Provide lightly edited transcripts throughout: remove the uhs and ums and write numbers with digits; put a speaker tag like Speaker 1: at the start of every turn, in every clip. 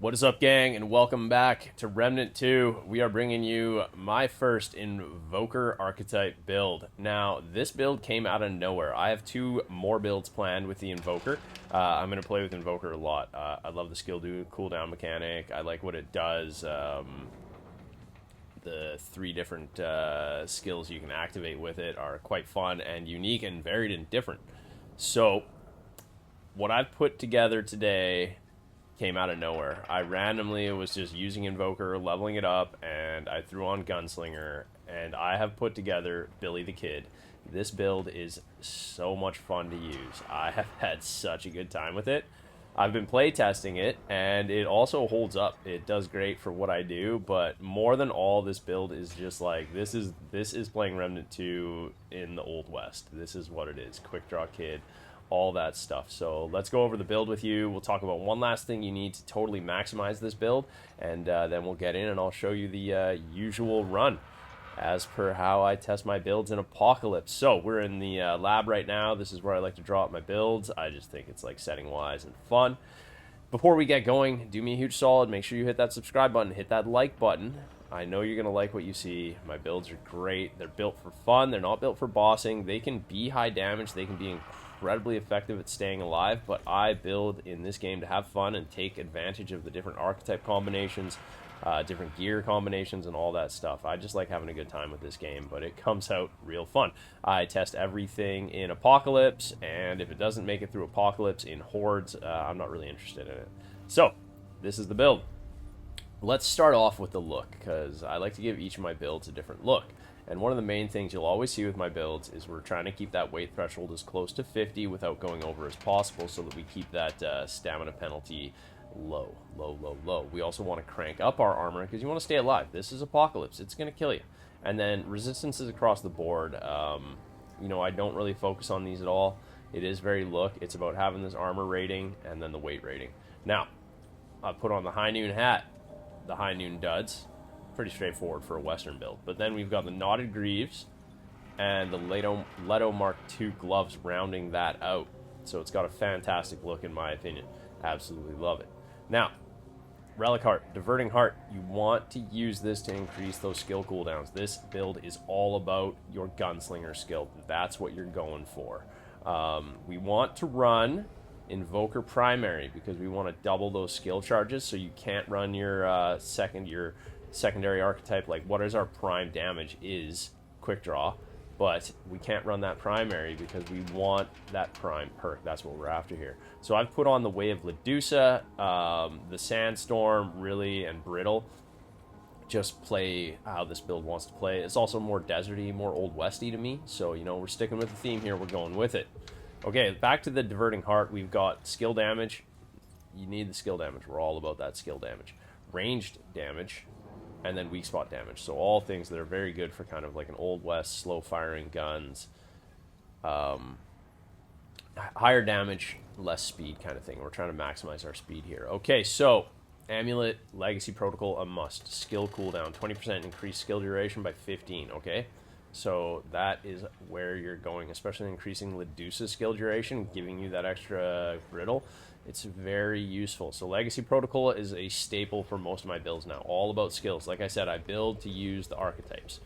Speaker 1: What is up, gang, and welcome back to Remnant 2. We are bringing you my first Invoker archetype build. Now, this build came out of nowhere. I have two more builds planned with the Invoker. I'm going to play with Invoker a lot. I love the skill cooldown mechanic. I like what it does. The three different skills you can activate with it are quite fun and unique and varied and different. So, what I've put together today came out of nowhere. I randomly was just using Invoker, leveling it up, and I threw on Gunslinger, and I have put together Billy the Kid. This build is so much fun to use. I have had such a good time with it. I've been playtesting it, and it also holds up. It does great for what I do, but more than all, this build is just like, this is playing Remnant 2 in the Old West. This is what it is. Quick Draw Kid, all that stuff. So let's go over the build with you. We'll talk about one last thing you need to totally maximize this build, and then we'll get in and I'll show you the usual run as per how I test my builds in Apocalypse. So we're in the lab right now. This is where I like to draw up my builds. I just think it's like setting wise and fun. Before we get going, do me a huge solid. Make sure you hit that subscribe button, hit that like button. I know you're going to like what you see. My builds are great. They're built for fun. They're not built for bossing. They can be high damage. They can be incredibly effective at staying alive, but I build in this game to have fun and take advantage of the different archetype combinations, different gear combinations, and all that stuff. I just like having a good time with this game, but it comes out real fun. I test everything in Apocalypse, and if it doesn't make it through Apocalypse in Hordes, I'm not really interested in it. So, this is the build. Let's start off with the look, because I like to give each of my builds a different look. And one of the main things you'll always see with my builds is we're trying to keep that weight threshold as close to 50 without going over as possible, so that we keep that stamina penalty low. We also want to crank up our armor because you want to stay alive. This is Apocalypse. It's going to kill you. And then resistances across the board. I don't really focus on these at all. It is very look. It's about having this armor rating and then the weight rating. Now, I put on the High Noon hat, the High Noon duds. Pretty straightforward for a Western build. But then we've got the knotted greaves and the Leto Mark II gloves rounding that out. So it's got a fantastic look in my opinion. Absolutely love it. Now, Relic Heart, Diverting Heart. You want to use this to increase those skill cooldowns. This build is all about your Gunslinger skill. That's what you're going for. We want to run Invoker Primary because we want to double those skill charges, so you can't run your secondary archetype. Like, what is our prime damage is Quick Draw, but we can't run that primary because we want that prime perk. That's what we're after here. So I've put on the Way of Ledusa, the Sandstorm, really, and Brittle. Just play how this build wants to play. It's also more deserty, more Old Westy to me, so we're sticking with the theme here. We're going with it. Okay, back to the Diverting Heart. We've got skill damage. You need the skill damage. We're all about that skill damage. Ranged damage, and then weak spot damage. So all things that are very good for kind of like an Old West, slow firing guns. Higher damage, less speed kind of thing. We're trying to maximize our speed here. Okay, so Amulet, Legacy Protocol, a must. Skill cooldown, 20% increased skill duration by 15, okay? So that is where you're going, especially increasing Ledusa's skill duration, giving you that extra brittle. It's very useful. So Legacy Protocol is a staple for most of my builds now. All about skills. Like I said, I build to use the archetypes.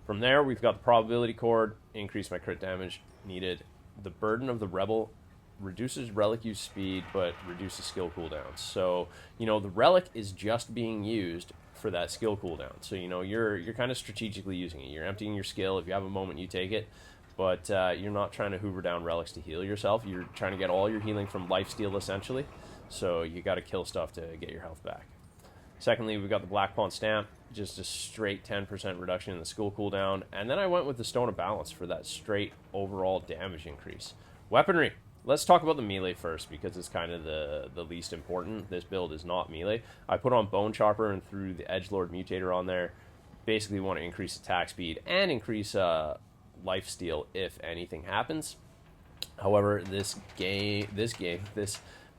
Speaker 1: From there, we've got the Probability Cord. Increase my crit damage needed. The Burden of the Rebel reduces relic use speed, but reduces skill cooldowns. So, the relic is just being used for that skill cooldown. So, you're kind of strategically using it. You're emptying your skill. If you have a moment, you take it. But you're not trying to hoover down relics to heal yourself. You're trying to get all your healing from lifesteal, essentially. So you got to kill stuff to get your health back. Secondly, we've got the Black Pawn Stamp, just a straight 10% reduction in the skill cooldown. And then I went with the Stone of Balance for that straight overall damage increase. Weaponry. Let's talk about the melee first because it's kind of the least important. This build is not melee. I put on Bone Chopper and threw the Edgelord Mutator on there. Basically want to increase attack speed and increase lifesteal if anything happens. However, this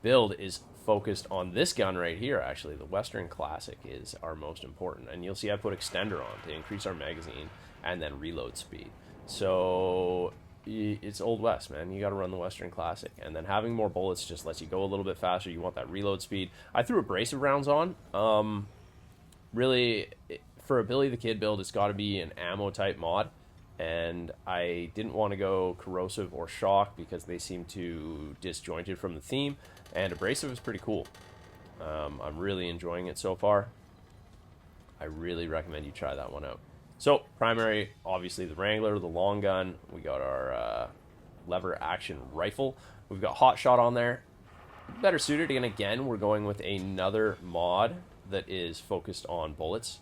Speaker 1: build is focused on this gun right here. Actually, the Western Classic is our most important, and you'll see I put Extender on to increase our magazine and then reload speed. So it's Old West, man. You got to run the Western Classic, and then having more bullets just lets you go a little bit faster. You want that reload speed. I threw abrasive rounds on. Really, for a Billy the Kid build, it's got to be an ammo type mod, and I didn't want to go corrosive or shock because they seem too disjointed from the theme. And abrasive is pretty cool. I'm really enjoying it so far. I really recommend you try that one out. So, primary, obviously the Wrangler, the long gun. We got our lever action rifle. We've got hot shot on there. Better suited, and again, we're going with another mod that is focused on bullets.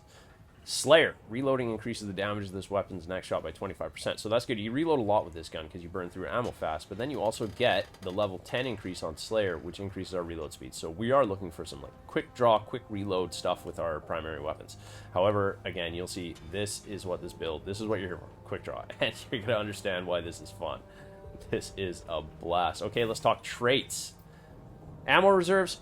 Speaker 1: Slayer. Reloading increases the damage of this weapon's next shot by 25%. So that's good. You reload a lot with this gun because you burn through ammo fast, but then you also get the level 10 increase on Slayer, which increases our reload speed. So we are looking for some like quick draw, quick reload stuff with our primary weapons. However, again, you'll see this is what this build, this is what you're here for, quick draw, and you're going to understand why this is fun. This is a blast. Okay, let's talk traits. Ammo reserves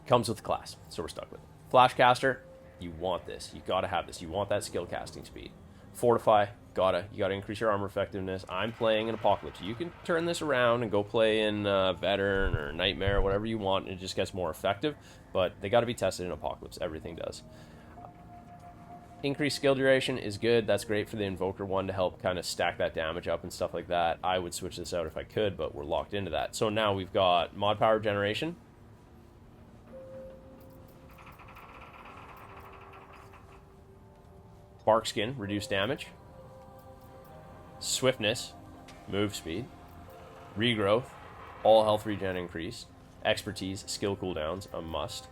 Speaker 1: comes with the class, so we're stuck with it. Flashcaster. You want this. You gotta have this. You want that skill casting speed. Fortify. You gotta increase your armor effectiveness. I'm playing in Apocalypse. You can turn this around and go play in Veteran or Nightmare, whatever you want, and it just gets more effective. But they gotta be tested in Apocalypse. Everything does. Increased skill duration is good. That's great for the Invoker one to help kind of stack that damage up and stuff like that. I would switch this out if I could, but we're locked into that. So now we've got mod power generation. Bark skin, reduced damage. Swiftness, move speed. Regrowth, all health regen increase. Expertise, skill cooldowns, a must.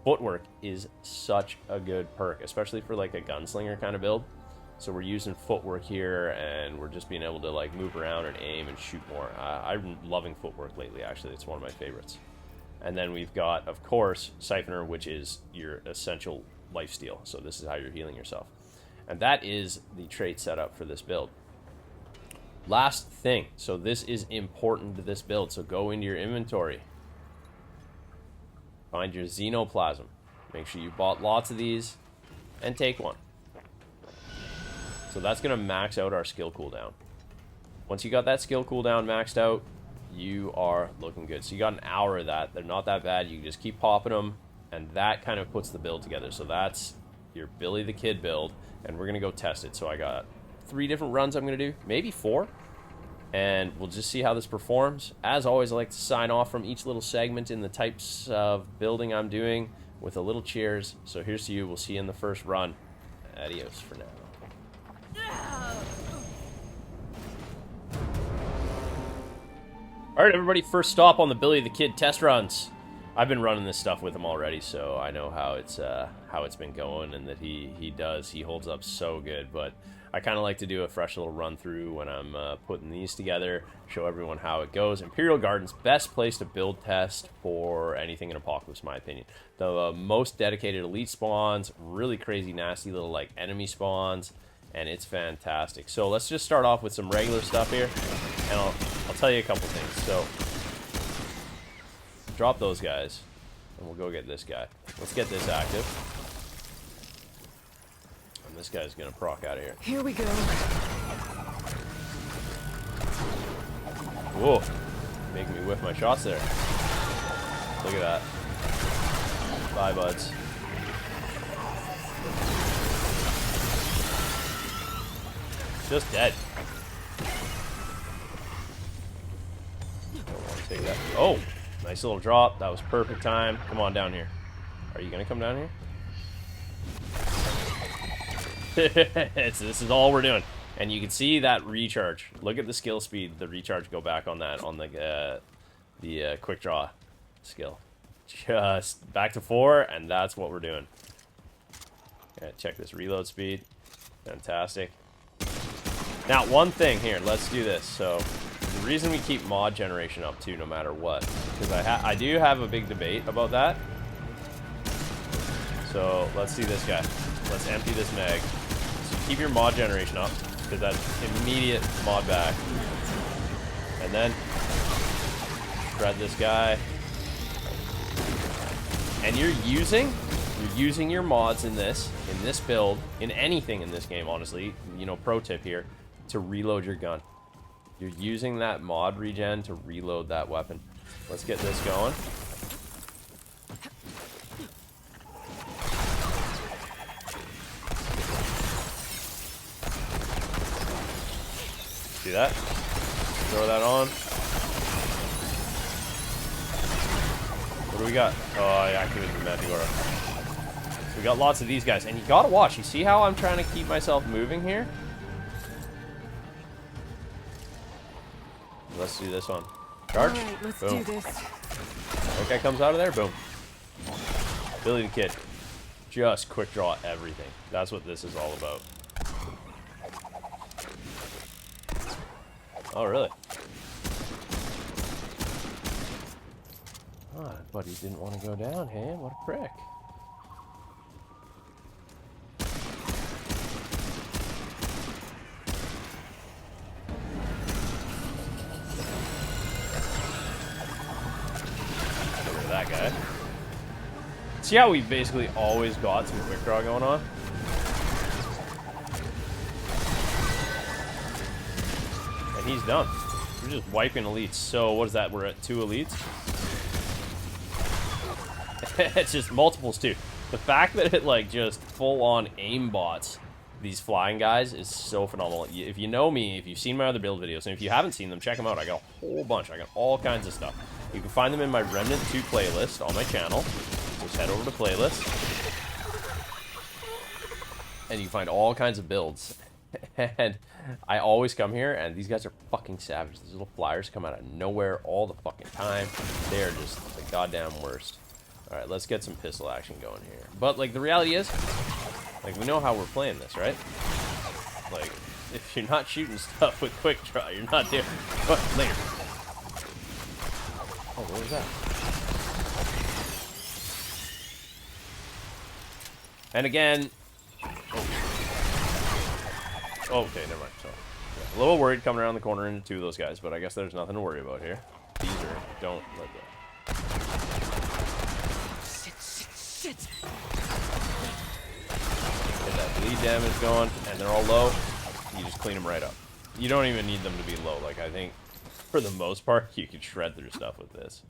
Speaker 1: Footwork is such a good perk, especially for like a gunslinger kind of build. So we're using footwork here, and we're just being able to like move around and aim and shoot more. I'm loving footwork lately, actually. It's one of my favorites. And then we've got, of course, Siphoner, which is your essential lifesteal. So this is how you're healing yourself. And that is the trait setup for this build. Last thing. So this is important to this build. So go into your inventory. Find your Xenoplasm. Make sure you bought lots of these and take one. So that's going to max out our skill cooldown. Once you got that skill cooldown maxed out, you are looking good. So you got an hour of that. They're not that bad. You can just keep popping them, and that kind of puts the build together. So that's your Billy the Kid build, and we're going to go test it. So I got 3 different runs I'm going to do, maybe 4, and we'll just see how this performs. As always, I like to sign off from each little segment in the types of building I'm doing with a little cheers. So here's to you. We'll see you in the first run. Adios for now. Alright, everybody, first stop on the Billy the Kid test runs. I've been running this stuff with him already, so I know how it's been going, and that he holds up so good. But I kind of like to do a fresh little run through when I'm putting these together, show everyone how it goes. Imperial Garden's best place to build test for anything in Apocalypse, in my opinion. The most dedicated elite spawns, really crazy nasty little like enemy spawns, and it's fantastic. So let's just start off with some regular stuff here, and I'll tell you a couple things. So drop those guys, and we'll go get this guy. Let's get this active. And this guy's gonna proc out of here.
Speaker 2: Here we go.
Speaker 1: Whoa, making me whiff my shots there. Look at that. Bye, buds. Just dead. Don't want to take that. Oh, nice little drop. That was perfect time. Come on down here. Are you gonna come down here? This is all we're doing. And you can see that recharge. Look at the skill speed. The recharge go back on that, on the quick draw skill. Just back to 4, and that's what we're doing. Yeah, check this reload speed. Fantastic. Now, one thing here. Let's do this. So, the reason we keep mod generation up too, no matter what, because I do have a big debate about that. So let's see this guy. Let's empty this mag. So keep your mod generation up, because that's immediate mod back. And then shred this guy. And you're using your mods in this build, in anything in this game, honestly. You know, pro tip here, to reload your gun. You're using that mod regen to reload that weapon. Let's get this going. See that? Throw that on. What do we got? Oh, I activated the Mantigora. We got lots of these guys. And you gotta watch. You see how I'm trying to keep myself moving here? Let's do this one. Charge.
Speaker 2: All right, let's
Speaker 1: Boom.
Speaker 2: do this.
Speaker 1: That guy comes out of there. Boom. Billy the Kid. Just quick draw everything. That's what this is all about. Oh, really? Oh, buddy didn't want to go down, hey? What a prick. Get rid of that guy. See how we basically always got some quick draw going on? And he's done. We're just wiping elites. So what is that? We're at 2 elites? It's just multiples too. The fact that it like just full on aim bots these flying guys is so phenomenal. If you know me, if you've seen my other build videos, and if you haven't seen them, check them out. I got a whole bunch. I got all kinds of stuff. You can find them in my Remnant 2 playlist on my channel. Just head over to playlist. And you can find all kinds of builds. And I always come here, and these guys are fucking savage. These little flyers come out of nowhere all the fucking time. They are just the goddamn worst. Alright, let's get some pistol action going here. But, like, the reality is, like, we know how we're playing this, right? Like, if you're not shooting stuff with quick draw, you're not there. But, later. Oh, what was that? And again... Oh, okay, never mind. So, yeah, a little worried coming around the corner into 2 of those guys, but I guess there's nothing to worry about here. These are... Don't let go.
Speaker 2: Shit.
Speaker 1: Get that bleed damage going, and they're all low. You just clean them right up. You don't even need them to be low. Like, I think, for the most part, you can shred through stuff with this.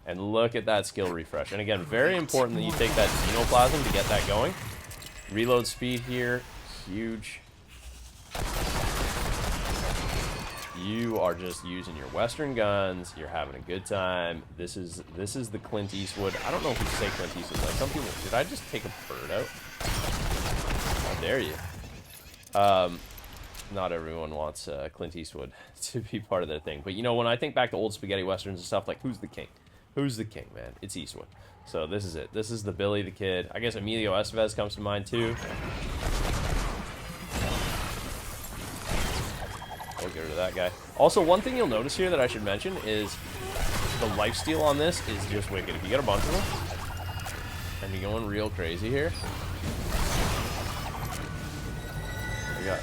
Speaker 1: And look at that skill refresh. And again, very important that you take that Xenoplasm to get that going. Reload speed here, huge. You are just using your Western guns. You're having a good time. This is the Clint Eastwood. I don't know if you say Clint Eastwood. Like some people, did I just take a bird out? How dare you? Not everyone wants Clint Eastwood to be part of their thing. But you know, when I think back to old spaghetti westerns and stuff, like who's the king? Who's the king, man? It's Eastwood. So this is it. This is the Billy the Kid. I guess Emilio Estevez comes to mind too. We'll get rid of that guy. Also, one thing you'll notice here that I should mention is the lifesteal on this is just wicked. If you get a bunch of them, and you're going real crazy here. What do we got?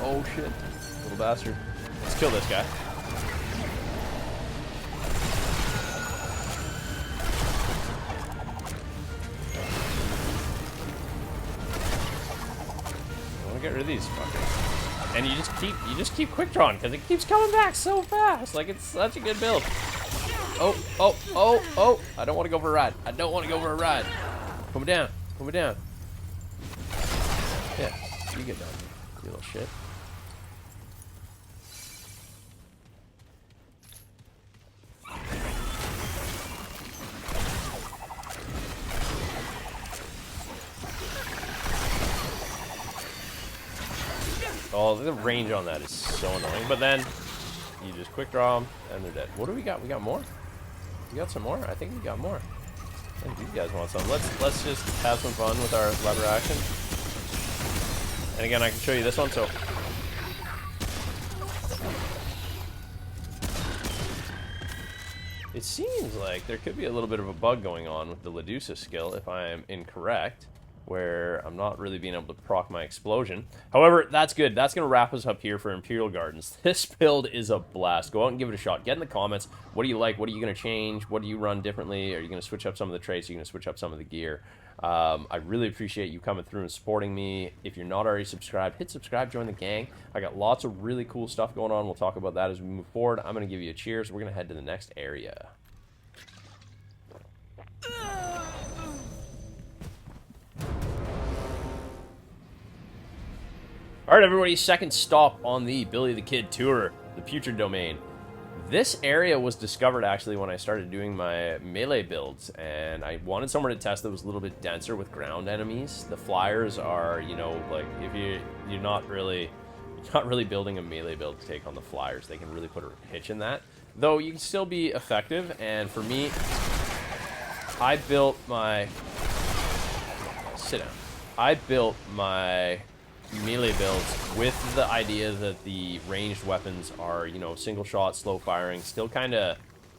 Speaker 1: Oh shit. Little bastard. Let's kill this guy. Get rid of these fuckers. And you just keep quick drawing because it keeps coming back so fast. Like it's such a good build. Oh. I don't want to go for a ride. Come down. Yeah, you get down here, you little shit. Oh, the range on that is so annoying. But then, you just quick draw them, and they're dead. What do we got? We got more? We got some more? I think we got more. I think these guys want some. Let's just have some fun with our lever action. And again, I can show you this one, so... It seems like there could be a little bit of a bug going on with the Ledusa skill, if I am incorrect. where I'm not really being able to proc my explosion. However, that's good. That's going to wrap us up here for Imperial Gardens. This build is a blast. Go out and give it a shot. Get in the comments. What do you like? What are you going to change? What do you run differently? Are you going to switch up some of the traits? Are you going to switch up some of the gear? I really appreciate you coming through and supporting me. If you're not already subscribed, hit subscribe, join the gang. I got lots of really cool stuff going on. We'll talk about that as we move forward. I'm going to give you a cheers. We're going to head to the next area. All right, everybody, second stop on the Billy the Kid tour, the Putrid Domain. This area was discovered actually when I started doing my melee builds, and I wanted somewhere to test that was a little bit denser with ground enemies. The flyers are, you know, like if you're not really building a melee build to take on the flyers, they can really put a hitch in that. Though you can still be effective, and for me, I built my melee builds with the idea that the ranged weapons are, you know, single shot, slow firing, still kind of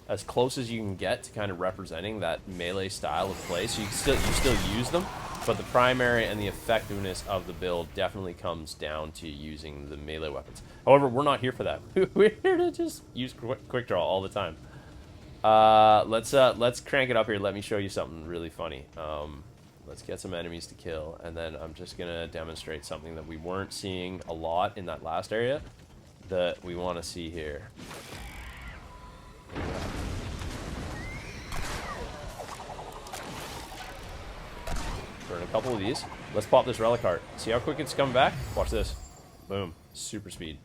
Speaker 1: as close as you can get to kind of representing that melee style of play. So you still use them, but the primary and the effectiveness of the build definitely comes down to using the melee weapons. However, we're not here for that. We're here to just use quick draw all the time. Let's crank it up here. Let me show you something really funny. Let's get some enemies to kill, and then I'm just going to demonstrate something that we weren't seeing a lot in that last area that we want to see here. Burn a couple of these. Let's pop this relic heart. See how quick it's coming back? Watch this. Boom. Super speed.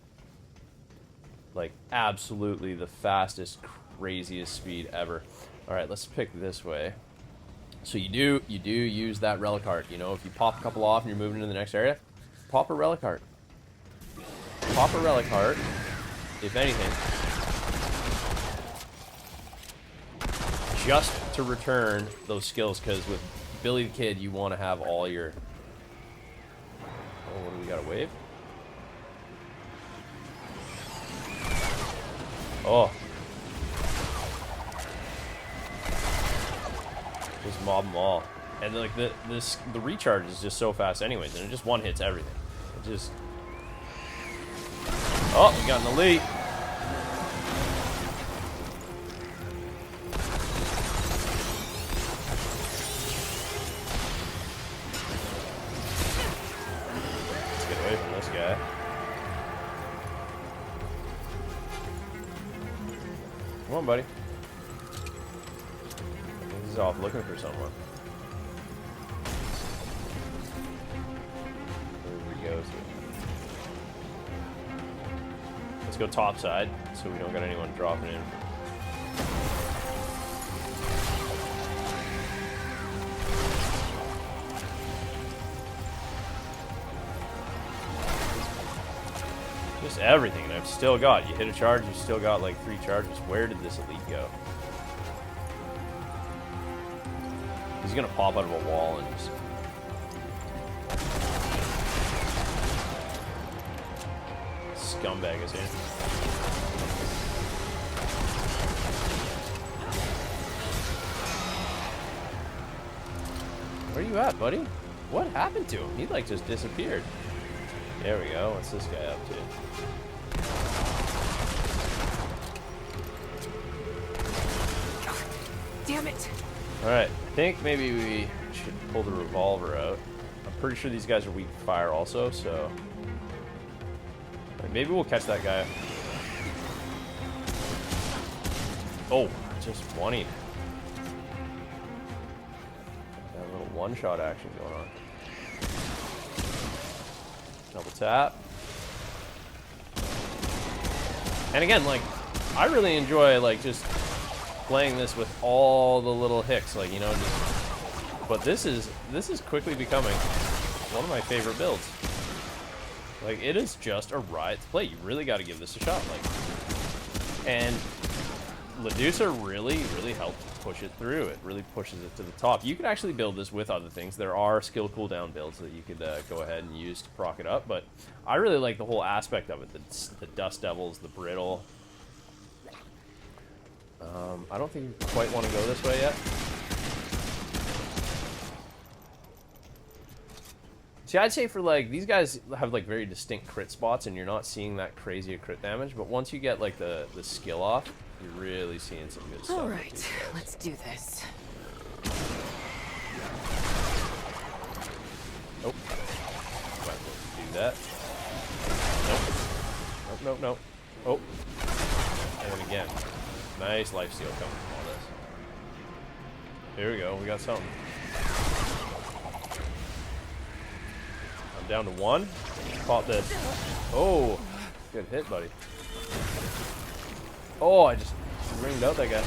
Speaker 1: Like, absolutely the fastest, craziest speed ever. Alright, let's pick this way. So you do use that relic heart. You know, if you pop a couple off and you're moving to the next area, pop a relic heart. Pop a relic heart, if anything, just to return those skills, because with Billy the Kid, you want to have all your... Oh, what do we got, a wave? Oh. Just mob them all. And like the recharge is just so fast anyways, and it just one hits everything. It just... Oh, we got an elite. Let's get away from this guy. Come on, buddy. He's off looking for someone. There we go. Let's go top side so we don't got anyone dropping in. Just everything, and I've still got, you hit a charge, you still got like 3 charges. Where did this elite go? He's gonna pop out of a wall and just... Scumbag is in. Where are you at, buddy? What happened to him? He like just disappeared. There we go. What's this guy up to?
Speaker 2: Damn it!
Speaker 1: Alright, I think maybe we should pull the revolver out. I'm pretty sure these guys are weak to fire also, so... Maybe we'll catch that guy. Oh, just one-ing. Got a little one-shot action going on. Double tap. And again, like, I really enjoy, like, just playing this with all the little hicks, like, you know, just... But this is quickly becoming one of my favorite builds. Like, it is just a riot to play. You really got to give this a shot. Like, and Ledusa really helped push it through. It really pushes it to the top. You could actually build this with other things. There are skill cooldown builds that you could go ahead and use to proc it up, but I really like the whole aspect of it. The Dust Devils, the Brittle. I don't think you quite want to go this way yet. See, I'd say for like these guys have like very distinct crit spots, and you're not seeing that crazy crit damage. But once you get like the skill off, you're really seeing some good stuff.
Speaker 2: All right, let's do this.
Speaker 1: Nope. Might as well do that. Nope. Nope. Nope. Nope. Oh. And then again, nice lifesteal coming from all this. Here we go. We got something. I'm down to 1. Caught this. Oh, good hit, buddy. Oh, I just ringed out that guy.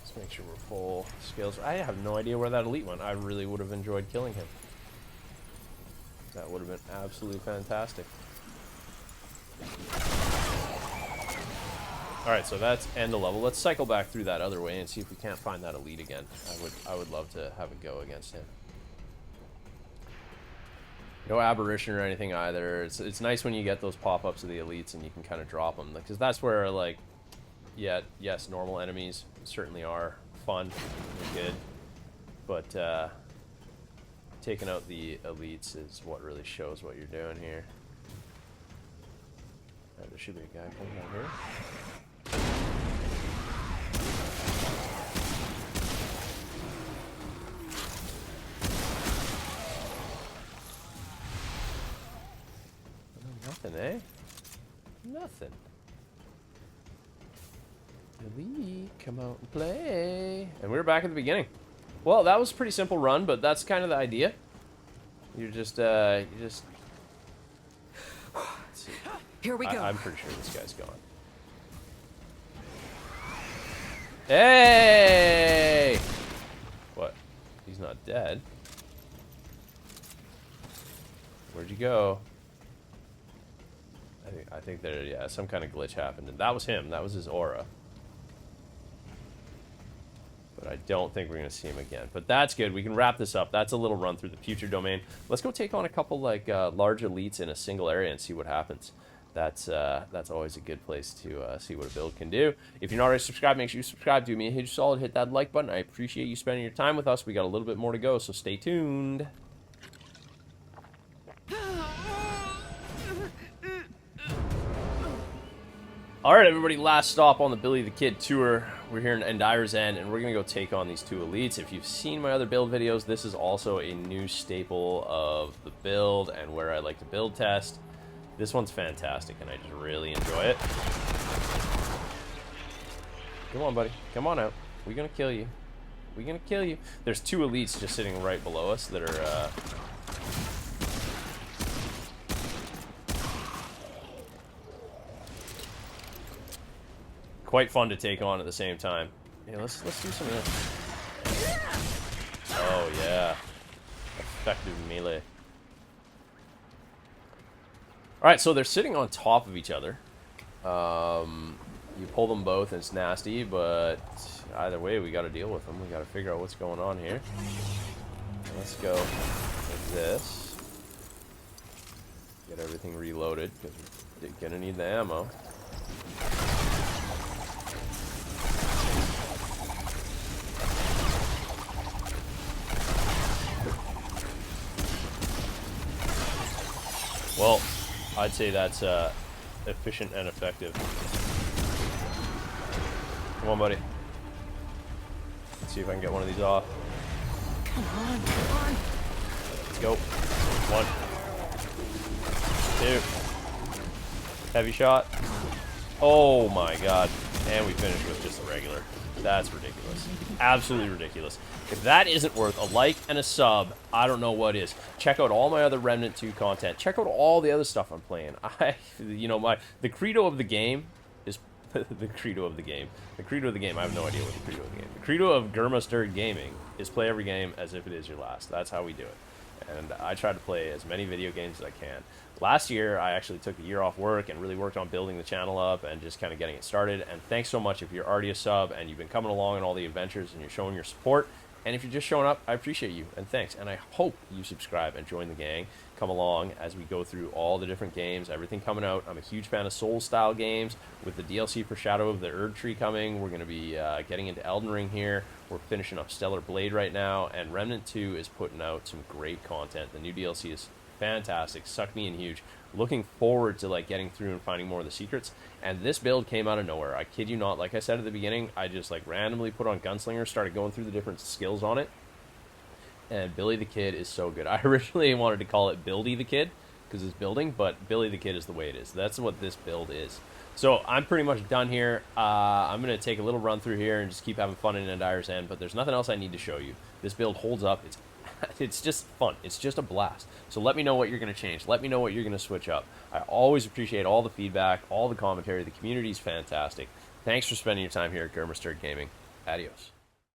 Speaker 1: Let's make sure we're full skills. I have no idea where that elite went. I really would have enjoyed killing him. That would have been absolutely fantastic. Alright, so that's end of level. Let's cycle back through that other way and see if we can't find that elite again. I would love to have a go against him. No aberration or anything either. It's nice when you get those pop-ups of the elites and you can kind of drop them. Because that's where, like, yeah, yes, normal enemies certainly are fun and good. But taking out the elites is what really shows what you're doing here. Right, there should be a guy coming out here. Nothing, eh? Nothing. Elite, come out and play. And we're back at the beginning. Well, that was a pretty simple run, but that's kind of the idea. You're just, Let's see.
Speaker 2: Here we go.
Speaker 1: I'm pretty sure this guy's gone. Hey! What? He's not dead. Where'd you go? I think there, yeah, some kind of glitch happened. And that was him. That was his aura. But I don't think we're going to see him again. But that's good. We can wrap this up. That's a little run through the future domain. Let's go take on a couple, like, large elites in a single area and see what happens. That's always a good place to see what a build can do. If you're not already subscribed, make sure you subscribe. Do me a huge solid. Hit that like button. I appreciate you spending your time with us. We got a little bit more to go, so stay tuned. Alright, everybody, last stop on the Billy the Kid tour. We're here in Endira's End, and we're going to go take on these two elites. If you've seen my other build videos, this is also a new staple of the build and where I like to build test. This one's fantastic, and I just really enjoy it. Come on, buddy. Come on out. We're going to kill you. We're going to kill you. There's two elites just sitting right below us that are... quite fun to take on at the same time. Yeah, let's do some of this. Oh yeah, effective melee. All right, so they're sitting on top of each other. You pull them both, and it's nasty. But either way, we got to deal with them. We got to figure out what's going on here. Let's go with this. Get everything reloaded because we're gonna need the ammo. Well, I'd say that's efficient and effective. Come on, buddy. Let's see if I can get one of these off.
Speaker 2: Come on, come on.
Speaker 1: Let's go. 1, 2. Heavy shot. Oh my god. And we finished with just a regular. That's ridiculous. Absolutely ridiculous. If that isn't worth a like and a sub, I don't know what is. Check out all my other Remnant 2 content. Check out all the other stuff I'm playing. The credo of the game is the credo of the game. The credo of the game. I have no idea what the credo of the game. The credo of Grr-Must-Errd gaming is play every game as if it is your last. That's how we do it. And I try to play as many video games as I can. Last year, I actually took a year off work and really worked on building the channel up and just kind of getting it started. And thanks so much if you're already a sub and you've been coming along on all the adventures and you're showing your support. And if you're just showing up, I appreciate you, and thanks. And I hope you subscribe and join the gang. Come along as we go through all the different games, everything coming out. I'm a huge fan of Soul-style games. With the DLC for Shadow of the Erd Tree coming, we're going to be getting into Elden Ring here. We're finishing up Stellar Blade right now, and Remnant 2 is putting out some great content. The new DLC is fantastic, sucked me in huge. Looking forward to like getting through and finding more of the secrets. And this build came out of nowhere. I kid you not. Like I said at the beginning, I just like randomly put on Gunslinger, started going through the different skills on it, and Billy the Kid is so good. I originally wanted to call it Buildy the Kid because it's building, but Billy the Kid is the way it is. That's what this build is. So I'm pretty much done here. I'm going to take a little run through here and just keep having fun in Andire's End, but there's nothing else I need to show you. This build holds up. It's just fun. It's just a blast. So let me know what you're going to change. Let me know what you're going to switch up. I always appreciate all the feedback, all the commentary. The community's fantastic. Thanks for spending your time here at Grr-Must-Errd Gaming. Adios.